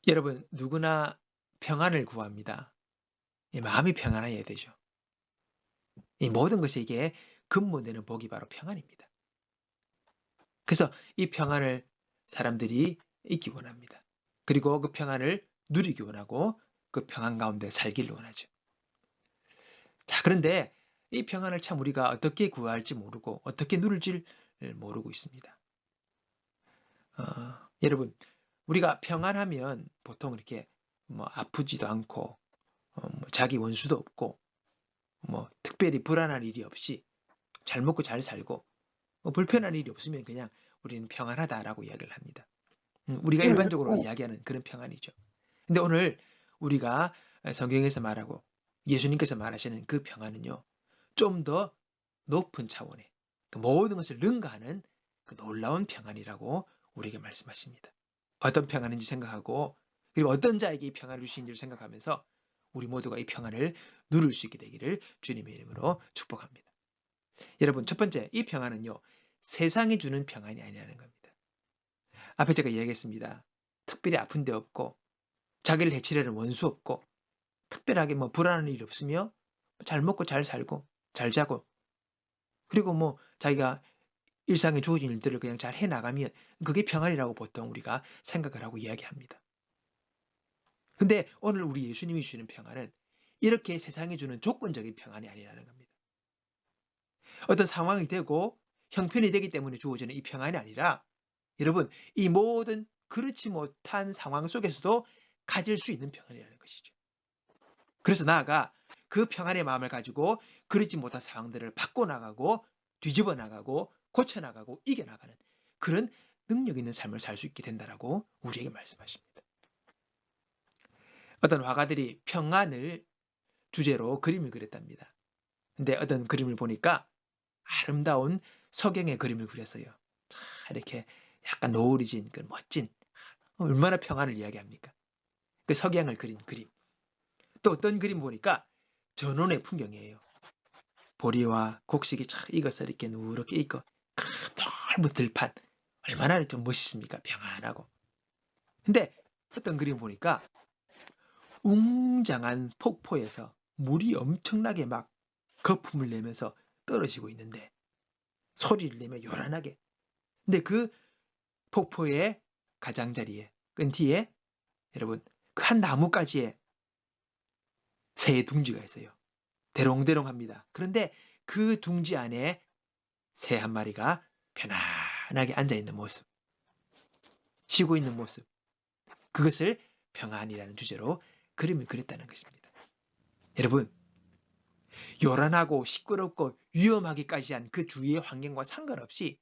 여러분 누구나 평안을 구합니다. 이 마음이 평안해야 되죠. 이 모든 것에게 근본되는 복이 바로 평안입니다. 그래서 이 평안을 사람들이 잊기 원합니다. 그리고 그 평안을 누리기 원하고 그 평안 가운데 살기를 원하죠. 자, 그런데 이 평안을 참 우리가 어떻게 구할지 모르고 어떻게 누릴지를 모르고 있습니다. 여러분, 우리가 평안하면 보통 이렇게 뭐 아프지도 않고 뭐 자기 원수도 없고 뭐 특별히 불안한 일이 없이 잘 먹고 잘 살고 뭐 불편한 일이 없으면 그냥 우리는 평안하다라고 이야기를 합니다. 우리가 일반적으로 이야기하는 그런 평안이죠. 근데 오늘 우리가 성경에서 말하고 예수님께서 말하시는 그 평안은요, 좀 더 높은 차원의 그 모든 것을 능가하는 그 놀라운 평안이라고 우리에게 말씀하십니다. 어떤 평안인지 생각하고 그리고 어떤 자에게 이 평안을 주시는지를 생각하면서 우리 모두가 이 평안을 누릴 수 있게 되기를 주님의 이름으로 축복합니다. 여러분, 첫 번째, 이 평안은요, 세상이 주는 평안이 아니라는 겁니다. 앞에 제가 이야기했습니다. 특별히 아픈 데 없고, 자기를 해치려는 원수 없고, 특별하게 뭐 불안한 일 없으며, 잘 먹고 잘 살고, 잘 자고, 그리고 뭐 자기가 일상에 주어진 일들을 그냥 잘 해나가면 그게 평안이라고 보통 우리가 생각을 하고 이야기합니다. 근데 오늘 우리 예수님이 주시는 평안은 이렇게 세상이 주는 조건적인 평안이 아니라는 겁니다. 어떤 상황이 되고 형편이 되기 때문에 주어지는 이 평안이 아니라 여러분 이 모든 그렇지 못한 상황 속에서도 가질 수 있는 평안이라는 것이죠. 그래서 나아가 그 평안의 마음을 가지고 그렇지 못한 상황들을 바꿔나가고 뒤집어 나가고 고쳐나가고 이겨나가는 그런 능력 있는 삶을 살 수 있게 된다라고 우리에게 말씀하십니다. 어떤 화가들이 평안을 주제로 그림을 그렸답니다. 근데 어떤 그림을 보니까 아름다운 석양의 그림을 그렸어요. 이렇게 약간 노을이 진 그 멋진 얼마나 평안을 이야기합니까? 그 석양을 그린 그림. 또 어떤 그림 보니까 전원의 풍경이에요. 보리와 곡식이 쫙 익어서 이렇게 누렇게 익고 넓은 들판 얼마나 좀 멋있습니까? 평안하고. 근데 어떤 그림 보니까 웅장한 폭포에서 물이 엄청나게 막 거품을 내면서 떨어지고 있는데 소리를 내며 요란하게. 근데 그 폭포의 가장자리에 끈티에 여러분 그 한 나뭇가지에 새 둥지가 있어요. 대롱대롱합니다. 그런데 그 둥지 안에 새 한 마리가 편안하게 앉아 있는 모습, 쉬고 있는 모습. 그것을 평안이라는 주제로 그림을 그렸다는 것입니다. 여러분, 요란하고 시끄럽고 위험하기까지 한 그 주위의 환경과 상관없이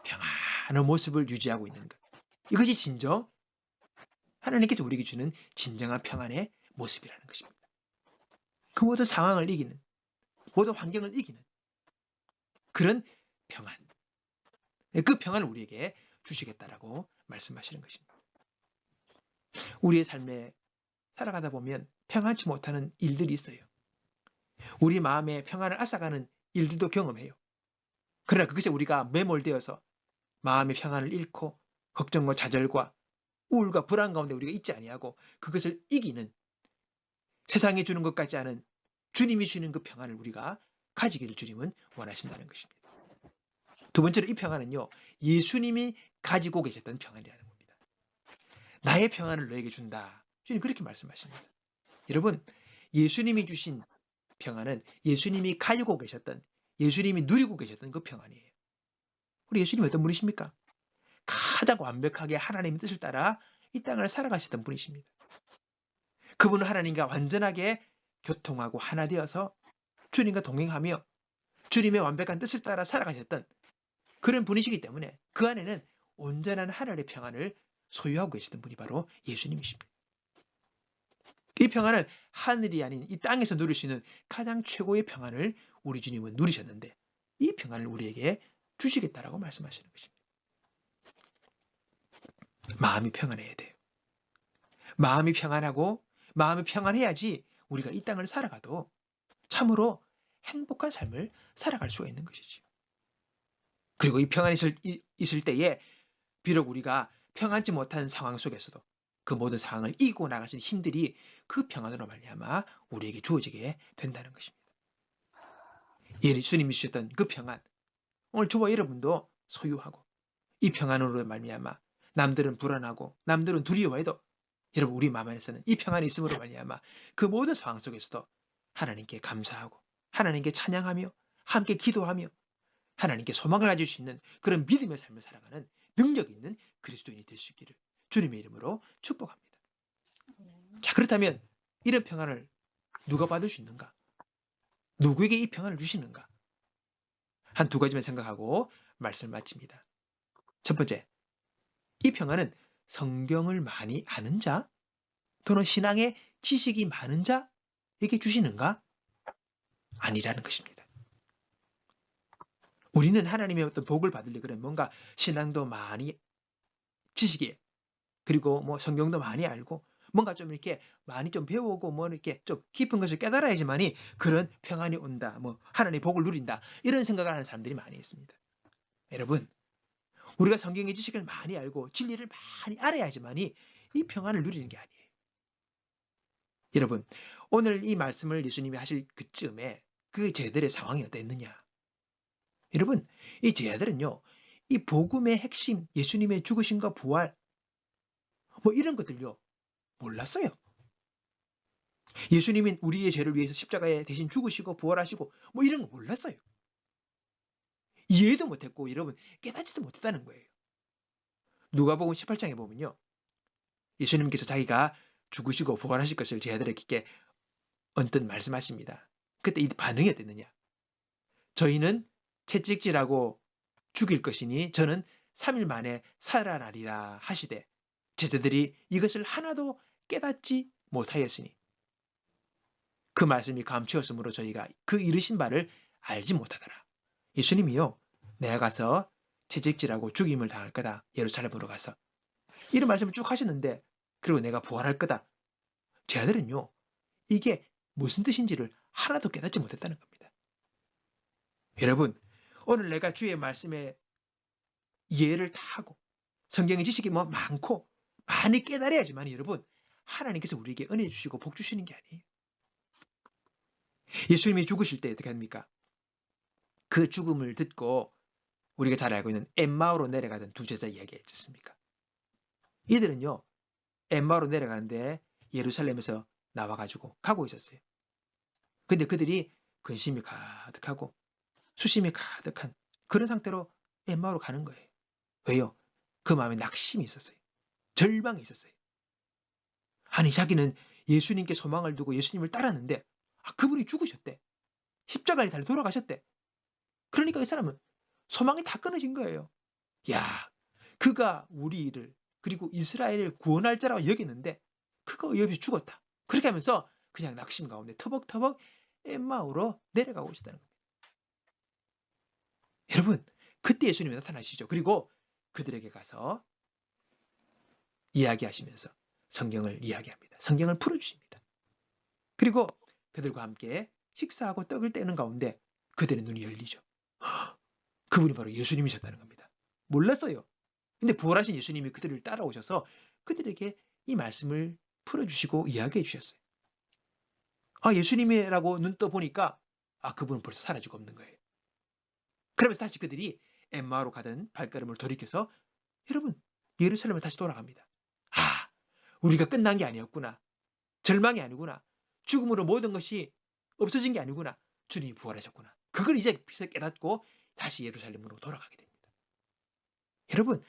평안한 모습을 유지하고 있는 것. 이것이 진정 하나님께서 우리에게 주는 진정한 평안의 모습이라는 것입니다. 그 모든 상황을 이기는, 모든 환경을 이기는 그런 평안. 그 평안을 우리에게 주시겠다라고 말씀하시는 것입니다. 우리의 삶에 살아가다 보면 평안치 못하는 일들이 있어요. 우리 마음에 평안을 앗아가는 일들도 경험해요. 그러나 그것에 우리가 매몰되어서 마음의 평안을 잃고 걱정과 좌절과 우울과 불안 가운데 우리가 있지 아니하고 그것을 이기는 세상이 주는 것 같지 않은 주님이 주는 그 평안을 우리가 가지기를 주님은 원하신다는 것입니다. 두 번째로 이 평안은요, 예수님이 가지고 계셨던 평안이라는 겁니다. 나의 평안을 너에게 준다. 주님 그렇게 말씀하십니다. 여러분, 예수님이 주신 평안은 예수님이 가지고 계셨던, 예수님이 누리고 계셨던 그 평안이에요. 우리 예수님이 어떤 분이십니까? 가장 완벽하게 하나님의 뜻을 따라 이 땅을 살아가시던 분이십니다. 그분은 하나님과 완전하게 교통하고 하나 되어서 주님과 동행하며 주님의 완벽한 뜻을 따라 살아가셨던 그런 분이시기 때문에 그 안에는 온전한 하늘의 평안을 소유하고 계시던 분이 바로 예수님이십니다. 이 평안은 하늘이 아닌 이 땅에서 누릴 수 있는 가장 최고의 평안을 우리 주님은 누리셨는데 이 평안을 우리에게 주시겠다라고 말씀하시는 것입니다. 마음이 평안해야 돼요. 마음이 평안하고 마음이 평안해야지 우리가 이 땅을 살아가도 참으로 행복한 삶을 살아갈 수가 있는 것이죠. 그리고 이 평안이 있을 때에 비록 우리가 평안치 못한 상황 속에서도 그 모든 상황을 이기고 나갈 수 있는 힘들이 그 평안으로 말미암아 우리에게 주어지게 된다는 것입니다. 예수님이 주셨던 그 평안, 오늘 저와 여러분도 소유하고 이 평안으로 말미암아 남들은 불안하고 남들은 두려워해도 여러분 우리 마음 안에서는 이 평안이 있음으로 말미암아 그 모든 상황 속에서도 하나님께 감사하고 하나님께 찬양하며 함께 기도하며 하나님께 소망을 가질 수 있는 그런 믿음의 삶을 살아가는 능력 있는 그리스도인이 될 수 있기를 주님의 이름으로 축복합니다. 자, 그렇다면 이런 평안을 누가 받을 수 있는가? 누구에게 이 평안을 주시는가? 한 두 가지만 생각하고 말씀을 마칩니다. 첫 번째, 이 평안은 성경을 많이 아는 자 또는 신앙의 지식이 많은 자에게 주시는가? 아니라는 것입니다. 우리는 하나님의 어떤 복을 받으려 그러면 뭔가 신앙도 많이 지식이 그리고 뭐 성경도 많이 알고 뭔가 좀 이렇게 많이 좀 배우고 뭐 이렇게 좀 깊은 것을 깨달아야지만이 그런 평안이 온다. 뭐 하나님의 복을 누린다. 이런 생각을 하는 사람들이 많이 있습니다. 여러분, 우리가 성경의 지식을 많이 알고 진리를 많이 알아야지만이 이 평안을 누리는 게 아니에요. 여러분, 오늘 이 말씀을 예수님이 하실 그쯤에 그 제자들의 상황이 어땠느냐? 여러분, 이 제자들은요, 이 복음의 핵심, 예수님의 죽으심과 부활, 뭐 이런 것들요, 몰랐어요. 예수님은 우리의 죄를 위해서 십자가에 대신 죽으시고 부활하시고 뭐 이런 거 몰랐어요. 이해도 못했고 여러분 깨닫지도 못했다는 거예요. 누가복음 18장에 보면요. 예수님께서 자기가 죽으시고 부활하실 것을 제자들에게 언뜻 말씀하십니다. 그때 이 반응이 어땠느냐. 저희는 채찍질하고 죽일 것이니 저는 3일 만에 살아나리라 하시되 제자들이 이것을 하나도 깨닫지 못하였으니 그 말씀이 감추었으므로 저희가 그 이르신 바를 알지 못하더라. 예수님이요. 내가 가서 채찍질하고 죽임을 당할 거다. 예루살렘으로 가서. 이런 말씀을 쭉 하셨는데 그리고 내가 부활할 거다. 제 아들은요. 이게 무슨 뜻인지를 하나도 깨닫지 못했다는 겁니다. 여러분 오늘 내가 주의 말씀에 이해를 다 하고 성경의 지식이 뭐 많고 많이 깨달아야지만 여러분 하나님께서 우리에게 은혜 주시고 복 주시는 게 아니에요. 예수님이 죽으실 때 어떻게 합니까? 그 죽음을 듣고 우리가 잘 알고 있는 엠마오로 내려가던 두 제자 이야기 있지 않습니까? 이들은요. 엠마오로 내려가는데 예루살렘에서 나와가지고 가고 있었어요. 근데 그들이 근심이 가득하고 수심이 가득한 그런 상태로 엠마오로 가는 거예요. 왜요? 그 마음에 낙심이 있었어요. 절망이 있었어요. 아니 자기는 예수님께 소망을 두고 예수님을 따랐는데 그분이 죽으셨대. 십자가에 달려 돌아가셨대. 그러니까 이 사람은 소망이 다 끊어진 거예요. 야, 그가 우리를 그리고 이스라엘을 구원할 자라고 여겼는데 그가 의없이 죽었다. 그렇게 하면서 그냥 낙심 가운데 터벅터벅 엠마오로 내려가고 있다는 겁니다. 여러분, 그때 예수님이 나타나시죠. 그리고 그들에게 가서 이야기하시면서 성경을 이야기합니다. 성경을 풀어주십니다. 그리고 그들과 함께 식사하고 떡을 떼는 가운데 그들의 눈이 열리죠. 그분이 바로 예수님이셨다는 겁니다. 몰랐어요. 근데 부활하신 예수님이 그들을 따라오셔서 그들에게 이 말씀을 풀어주시고 이야기해 주셨어요. 예수님이라고 눈 떠 보니까 그분은 벌써 사라지고 없는 거예요. 그러면서 다시 그들이 엠마오로 가던 발걸음을 돌이켜서 여러분 예루살렘을 다시 돌아갑니다. 우리가 끝난 게 아니었구나. 절망이 아니구나. 죽음으로 모든 것이 없어진 게 아니구나. 주님이 부활하셨구나. 그걸 이제 깨닫고 다시 예루살렘으로 돌아가게 됩니다. 여러분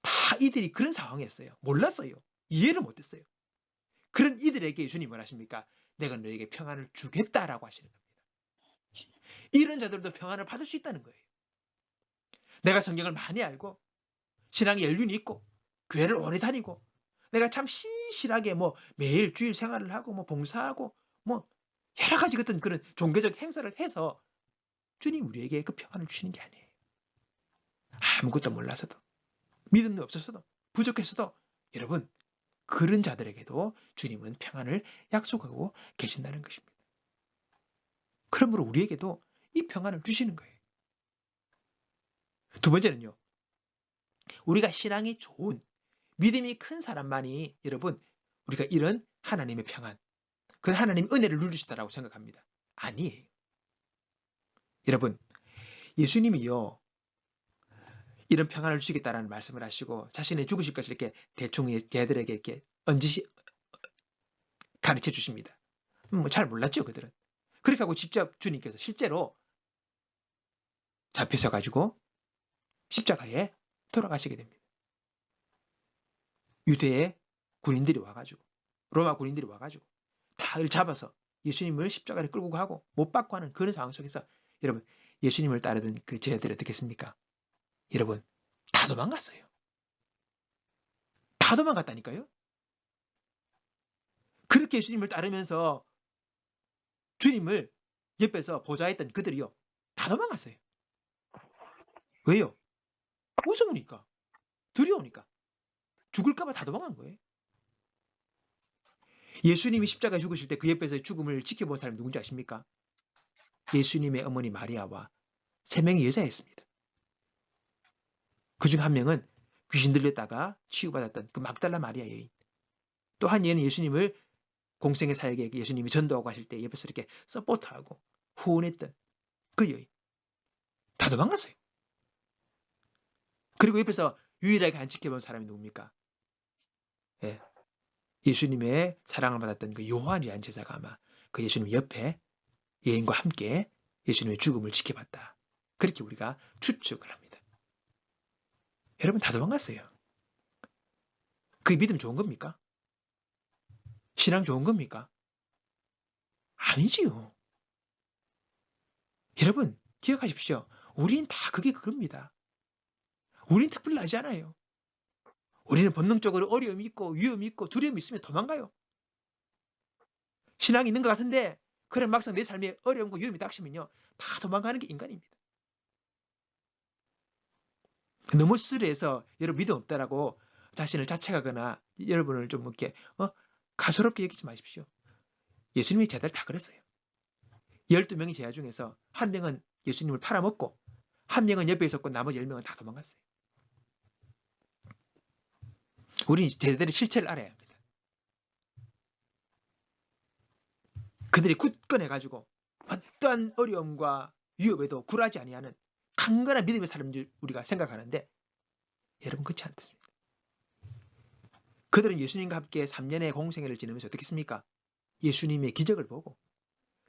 다 이들이 그런 상황이었어요. 몰랐어요. 이해를 못했어요. 그런 이들에게 예수님이 뭐하십니까? 내가 너에게 평안을 주겠다라고 하시는 겁니다. 이런 자들도 평안을 받을 수 있다는 거예요. 내가 성경을 많이 알고 신앙의 연륜이 있고 교회를 오래 다니고 내가 참 신실하게 뭐 매일 주일 생활을 하고 뭐 봉사하고 뭐 여러 가지 같은 그런 종교적 행사를 해서 주님 우리에게 그 평안을 주시는 게 아니에요. 아무것도 몰라서도 믿음도 없었어도 부족했어도 여러분 그런 자들에게도 주님은 평안을 약속하고 계신다는 것입니다. 그러므로 우리에게도 이 평안을 주시는 거예요. 두 번째는요. 우리가 신앙이 좋은 믿음이 큰 사람만이 여러분 우리가 이런 하나님의 평안, 그 하나님의 은혜를 누릴 수 있다고 생각합니다. 아니에요. 여러분 예수님이요 이런 평안을 주시겠다라는 말씀을 하시고 자신의 죽으실 것을 이렇게 대충 걔들에게 이렇게 얹으시 가르쳐 주십니다. 뭐 잘 몰랐죠 그들은. 그렇게 하고 직접 주님께서 실제로 잡히셔 가지고 십자가에 돌아가시게 됩니다. 유대의 군인들이 와가지고 로마 군인들이 와가지고 다 잡아서 예수님을 십자가에 끌고 가고 못 박고 하는 그런 상황 속에서 여러분 예수님을 따르던 그 제자들이 어떻게 했습니까? 여러분 다 도망갔어요. 다 도망갔다니까요. 그렇게 예수님을 따르면서 주님을 옆에서 보좌했던 그들이요 다 도망갔어요. 왜요? 무서우니까, 두려우니까, 죽을까봐 다 도망간 거예요. 예수님이 십자가에 죽으실 때 그 옆에서 죽음을 지켜본 사람이 누군지 아십니까? 예수님의 어머니 마리아와 3명의 여자였습니다. 그중 한 명은 귀신 들렸다가 치유받았던 그 막달라 마리아 여인. 또 한 여인은 예수님을 공생의 사역에 예수님이 전도하고 하실 때 옆에서 이렇게 서포트하고 후원했던 그 여인. 다 도망갔어요. 그리고 옆에서 유일하게 안 지켜본 사람이 누굽니까? 예. 예수님의 사랑을 받았던 그 요한이라는 제자가 아마 그 예수님 옆에 여인과 함께 예수님의 죽음을 지켜봤다. 그렇게 우리가 추측을 합니다. 여러분 다 도망갔어요. 그 믿음 좋은 겁니까? 신앙 좋은 겁니까? 아니지요. 여러분 기억하십시오. 우리는 다 그겁니다. 우리는 특별하지 않아요. 우리는 본능적으로 어려움이 있고 위험이 있고 두려움이 있으면 도망가요. 신앙이 있는 것 같은데 그래 막상 내 삶에 어려움과 위험이 닥치면요 다 도망가는 게 인간입니다. 너무 스트레스해서 여러분 믿음 없다라고 자신을 자책하거나 여러분을 좀 이렇게 가소롭게 여기지 마십시오. 예수님의 제자들 다 그랬어요. 12명의 제자 중에서 한 명은 예수님을 팔아먹고 한 명은 옆에 있었고 나머지 10명은 다 도망갔어요. 우리는 제자들의 실체를 알아야 합니다. 그들이 굳건해가지고 어떠한 어려움과 위협에도 굴하지 아니하는 강건한 믿음의 사람인 줄 우리가 생각하는데 여러분 그렇지 않습니다. 그들은 예수님과 함께 3년의 공생애를 지내면서 어떻게 했습니까? 예수님의 기적을 보고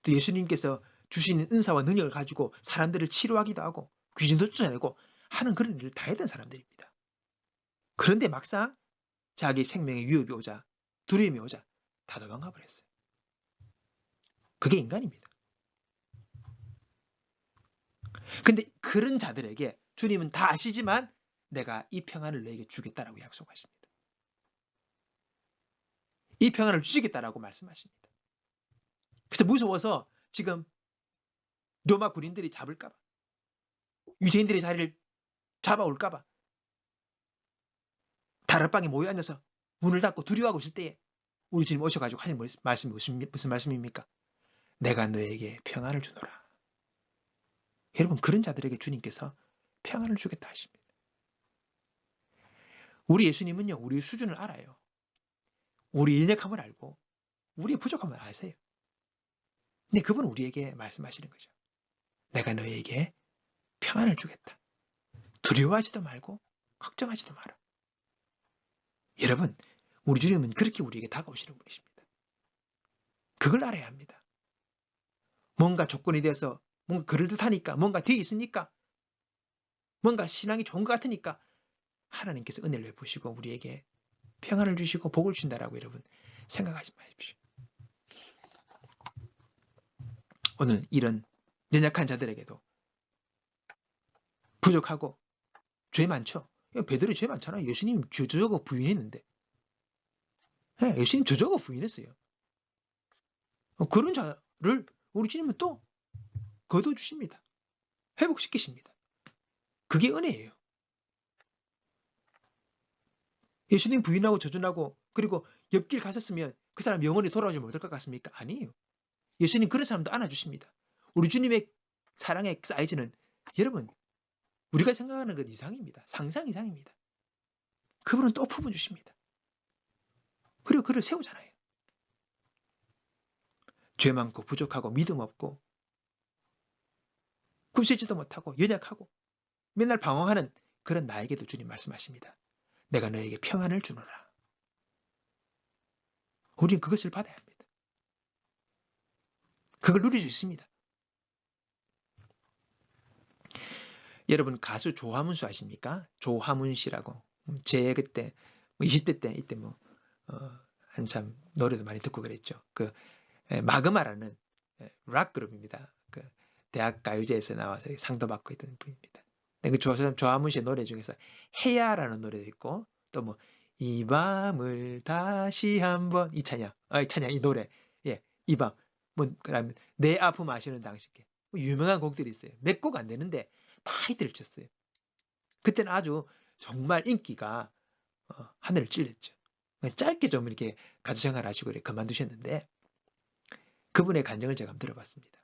또 예수님께서 주시는 은사와 능력을 가지고 사람들을 치료하기도 하고 귀신도 쫓아내고 하는 그런 일을 다 했던 사람들입니다. 그런데 막상 자기 생명의 위협이 오자 두려움이 오자 다 도망가 버렸어요. 그게 인간입니다. 근데 그런 자들에게 주님은 다 아시지만 내가 이 평안을 너에게 주겠다라고 약속하십니다. 이 평안을 주시겠다라고 말씀하십니다. 그래서 무서워서 지금 로마 군인들이 잡을까봐 유대인들의 자리를 잡아올까봐 다락방에 모여 앉아서 문을 닫고 두려워하고 있을 때에 우리 주님 오셔가지고 하신 말씀이 무슨 말씀입니까? 내가 너에게 평안을 주노라. 여러분 그런 자들에게 주님께서 평안을 주겠다 하십니다. 우리 예수님은요 우리의 수준을 알아요. 우리 연약함을 알고 우리의 부족함을 아세요. 근데 그분은 우리에게 말씀하시는 거죠. 내가 너에게 평안을 주겠다. 두려워하지도 말고 걱정하지도 마라. 여러분 우리 주님은 그렇게 우리에게 다가오시는 분이십니다. 그걸 알아야 합니다. 뭔가 조건이 돼서 뭔가 그럴듯하니까 뭔가 되어 있으니까 뭔가 신앙이 좋은 것 같으니까 하나님께서 은혜를 베푸시고 우리에게 평안을 주시고 복을 준다라고 여러분 생각하지 마십시오. 오늘 이런 연약한 자들에게도 부족하고 죄 많죠. 베드로에 죄 많잖아요. 예수님 저저거 부인했는데. 네, 예수님 저저거 부인했어요. 그런 자를 우리 주님은 또 거둬주십니다. 회복시키십니다. 그게 은혜예요. 예수님 부인하고 저주하고 그리고 옆길 가셨으면 그 사람 영원히 돌아오지 못할 것 같습니까? 아니에요. 예수님 그런 사람도 안아주십니다. 우리 주님의 사랑의 사이즈는 여러분 우리가 생각하는 것 이상입니다. 상상 이상입니다. 그분은 또 품어주십니다. 그리고 그를 세우잖아요. 죄 많고 부족하고 믿음 없고 굳세지도 못하고 연약하고 맨날 방황하는 그런 나에게도 주님 말씀하십니다. 내가 너에게 평안을 주노라. 우리는 그것을 받아야 합니다. 그걸 누릴 수 있습니다. 여러분 가수 조화문수 아십니까? 조화문 씨라고. 제 그때 20대 때 이때 한참 노래도 많이 듣고 그랬죠. 그 마그마라는 락 그룹입니다. 그 대학 가요제에서 나와서 상도 받고 있던 분입니다. 그 조화문 씨의 노래 중에서 해야라는 노래도 있고 또 이 밤을 다시 한번 이 찬양, 이 노래, 이 밤, 그다음에 내 아픔 아시는 당신께 유명한 곡들이 있어요. 몇 곡 안 되는데 다 히트를 쳤어요. 그때는 아주 정말 인기가 하늘을 찔렀죠. 짧게 좀 이렇게 가수 생활하시고 그만두셨는데 그분의 간증을 제가 한번 들어봤습니다.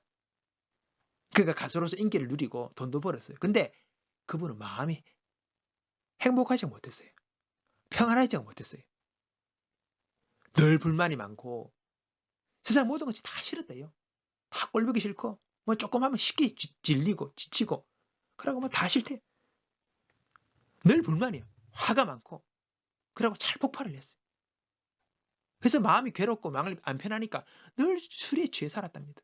그가 가수로서 인기를 누리고 돈도 벌었어요. 근데 그분은 마음이 행복하지 못했어요. 평안하지 못했어요. 늘 불만이 많고 세상 모든 것이 다 싫었대요. 다 꼴보기 싫고 조금 하면 쉽게 질리고 지치고 그러고 다 싫대. 늘 불만이에요. 화가 많고 그러고 잘 폭발을 했어요. 그래서 마음이 괴롭고 마음이 안 편하니까 늘 술에 취해 살았답니다.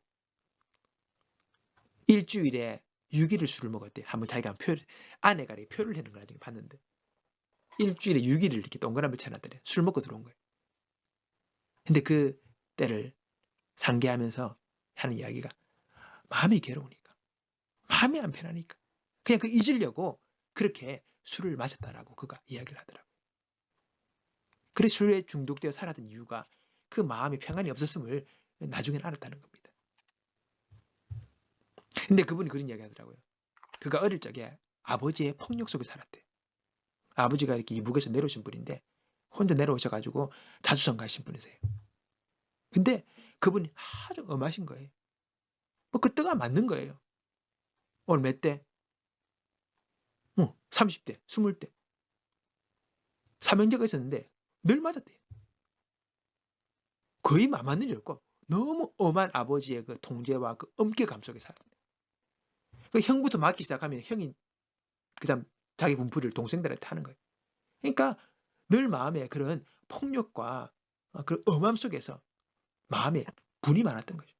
일주일에 6일을 술을 먹었대요. 한번 자기가 아내가 표를 내는 걸 나중에 봤는데 일주일에 6일을 이렇게 동그라미 쳐놨더래요. 술 먹고 들어온 거예요. 근데 그 때를 상기하면서 하는 이야기가 마음이 괴로우니까 마음이 안 편하니까 그냥 잊으려고 그렇게 술을 마셨다라고 그가 이야기를 하더라고요. 그래서 술에 중독되어 살았던 이유가 그 마음이 평안이 없었음을 나중에는 알았다는 겁니다. 근데 그분이 그런 이야기 하더라고요. 그가 어릴 적에 아버지의 폭력 속에 살았대요. 아버지가 이렇게 이북에서 내려오신 분인데 혼자 내려오셔가지고 자주성 가신 분이세요. 근데 그분이 아주 엄하신 거예요. 그 뜨가 맞는 거예요. 오늘 몇 대? 30대, 20대. 삼형제가 있었는데 늘 맞았대요. 거의 안 맞는 일 없고 너무 엄한 아버지의 그 통제와 그 엄격감 속에 살았대. 그 형부터 맞기 시작하면 형이 그다음 자기 분풀이를 동생들한테 하는 거예요. 그러니까 늘 마음에 그런 폭력과 그런 엄함 속에서 마음에 분이 많았던 거죠.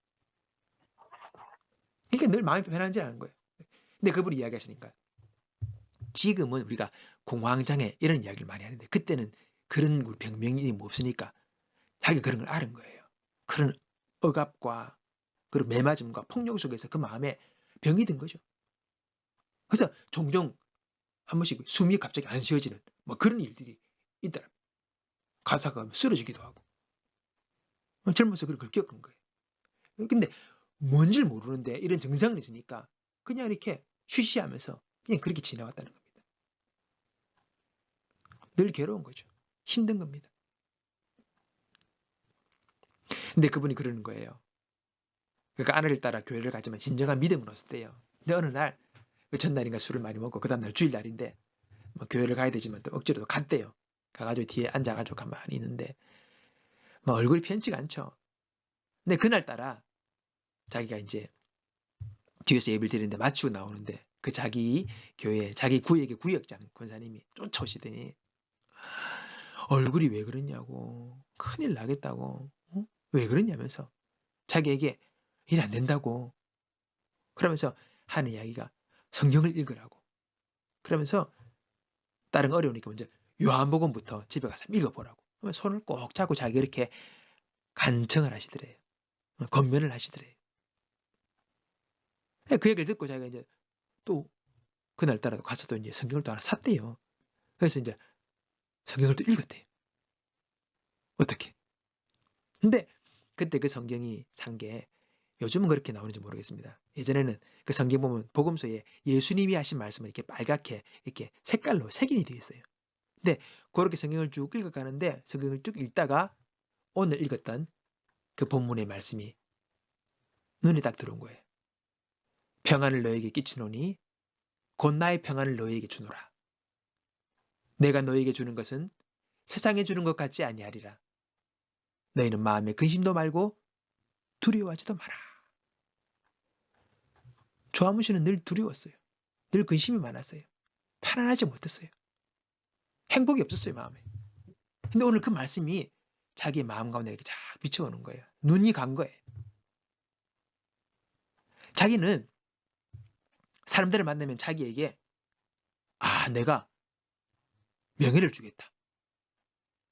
그러니까 늘 마음이 편안하지 않은 거예요. 근데 그분이 이야기하시니까 지금은 우리가 공황장애 이런 이야기를 많이 하는데 그때는 그런 병명이 없으니까 자기가 그런 걸 아는 거예요. 그런 억압과 그런 매맞음과 폭력 속에서 그 마음에 병이 든 거죠. 그래서 종종 한 번씩 숨이 갑자기 안 쉬어지는 그런 일들이 있더라. 가사가 쓰러지기도 하고. 젊어서 그걸 겪은 거예요. 근데 뭔지를 모르는데 이런 증상이 있으니까 그냥 이렇게 쉬쉬하면서 그냥 그렇게 지나왔다는 겁니다. 늘 괴로운 거죠. 힘든 겁니다. 근데 그분이 그러는 거예요. 그러니까 아내를 따라 교회를 가지만 진정한 믿음은 없었대요. 근데 어느 날 전날인가 술을 많이 먹고 그 다음날 주일날인데 교회를 가야 되지만 또 억지로 갔대요. 가가지고 뒤에 앉아가지고 가만히 있는데 얼굴이 편치가 않죠. 근데 그날따라 자기가 이제 뒤에서 예배를 드리는데 마치고 나오는데 그 자기 교회 자기 구역의 구역장 권사님이 쫓아오시더니 얼굴이 왜 그러냐고 큰일 나겠다고 왜 그러냐면서 자기에게 일 안 된다고 그러면서 하는 이야기가 성경을 읽으라고 그러면서 다른 거 어려우니까 먼저 요한복음부터 집에 가서 읽어보라고 손을 꼭 잡고 자기가 이렇게 간청을 하시더래요. 권면을 하시더래요. 그 얘기를 듣고 자기가 이제 또 그날따라 가서 또 이제 성경을 또 하나 샀대요. 그래서 이제 성경을 또 읽었대요. 어떻게? 근데 그때 그 성경이 산 게 요즘은 그렇게 나오는지 모르겠습니다. 예전에는 그 성경 보면 복음서에 예수님이 하신 말씀을 이렇게 빨갛게 이렇게 색깔로 색인이 되어 있어요. 근데 그렇게 성경을 쭉 읽어가는데 성경을 쭉 읽다가 오늘 읽었던 그 본문의 말씀이 눈에 딱 들어온 거예요. 평안을 너에게 끼치노니 곧 나의 평안을 너에게 주노라. 내가 너에게 주는 것은 세상에 주는 것 같지 아니하리라. 너희는 마음에 근심도 말고 두려워하지도 마라. 조아무 씨는 늘 두려웠어요. 늘 근심이 많았어요. 편안하지 못했어요. 행복이 없었어요, 마음에. 근데 오늘 그 말씀이 자기의 마음 가운데 이렇게 쫙 비춰오는 거예요. 눈이 간 거예요. 자기는 사람들을 만나면 자기에게 내가 명예를 주겠다.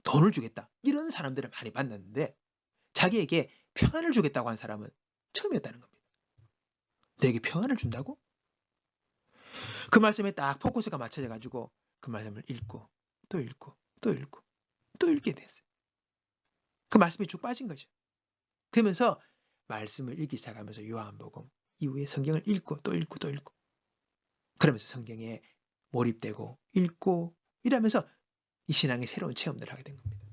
돈을 주겠다. 이런 사람들을 많이 만났는데 자기에게 평안을 주겠다고 한 사람은 처음이었다는 겁니다. 내게 평안을 준다고? 그 말씀에 딱 포커스가 맞춰져 가지고 그 말씀을 읽고 또 읽고 또 읽고 또 읽게 됐어요. 그 말씀에 쭉 빠진 거죠. 그러면서 말씀을 읽기 시작하면서 요한복음 이후에 성경을 읽고 또 읽고 또 읽고 그러면서 성경에 몰입되고 읽고 이러면서 이 신앙의 새로운 체험들을 하게 된 겁니다.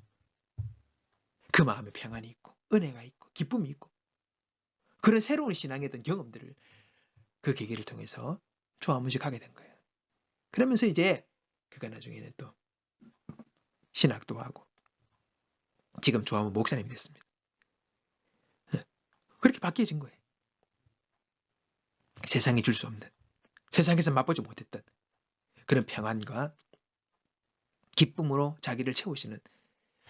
그 마음에 평안이 있고 은혜가 있고 기쁨이 있고 그런 새로운 신앙의 어떤 경험들을 그 계기를 통해서 조화무식하게 된 거예요. 그러면서 이제 그가 나중에는 또 신학도 하고 지금 조화무 목사님이 됐습니다. 그렇게 바뀌어진 거예요. 세상이 줄 수 없는, 세상에서 맛보지 못했던 그런 평안과 기쁨으로 자기를 채우시는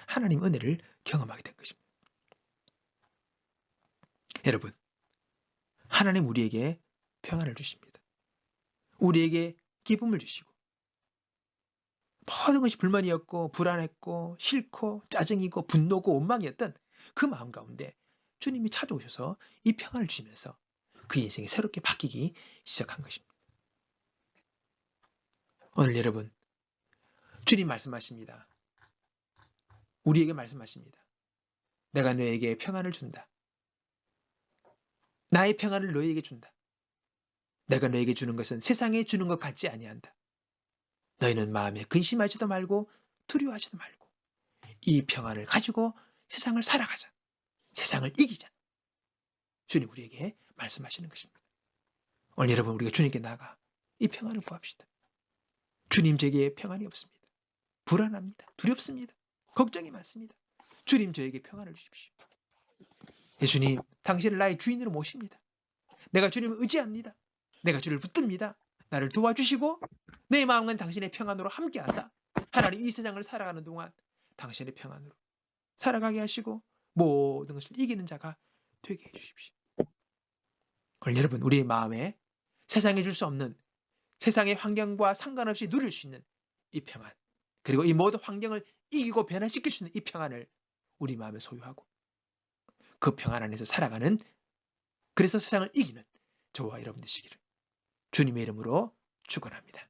하나님 은혜를 경험하게 된 것입니다. 여러분, 하나님 우리에게 평안을 주십니다. 우리에게 기쁨을 주시고 모든 것이 불만이었고 불안했고 싫고 짜증이고 분노고 원망이었던 그 마음 가운데 주님이 찾아오셔서 이 평안을 주시면서 그 인생이 새롭게 바뀌기 시작한 것입니다. 오늘 여러분, 주님 말씀하십니다. 우리에게 말씀하십니다. 내가 너에게 평안을 준다. 나의 평안을 너에게 준다. 내가 너에게 주는 것은 세상에 주는 것 같지 아니한다. 너희는 마음에 근심하지도 말고 두려워하지도 말고 이 평안을 가지고 세상을 살아가자. 세상을 이기자. 주님 우리에게 말씀하시는 것입니다. 오늘 여러분 우리가 주님께 나가 이 평안을 구합시다. 주님 제게 평안이 없습니다. 불안합니다. 두렵습니다. 걱정이 많습니다. 주님 저에게 평안을 주십시오. 예수님 당신을 나의 주인으로 모십니다. 내가 주님을 의지합니다. 내가 주를 붙듭니다. 나를 도와주시고 내 마음은 당신의 평안으로 함께하사 하나님 이 세상을 살아가는 동안 당신의 평안으로 살아가게 하시고 모든 것을 이기는 자가 되게 해주십시오. 오늘 여러분 우리의 마음에 세상에 줄 수 없는 세상의 환경과 상관없이 누릴 수 있는 이 평안 그리고 이 모든 환경을 이기고 변화시킬 수 있는 이 평안을 우리 마음에 소유하고 그 평안 안에서 살아가는 그래서 세상을 이기는 저와 여러분 되시기를 주님의 이름으로 축원합니다.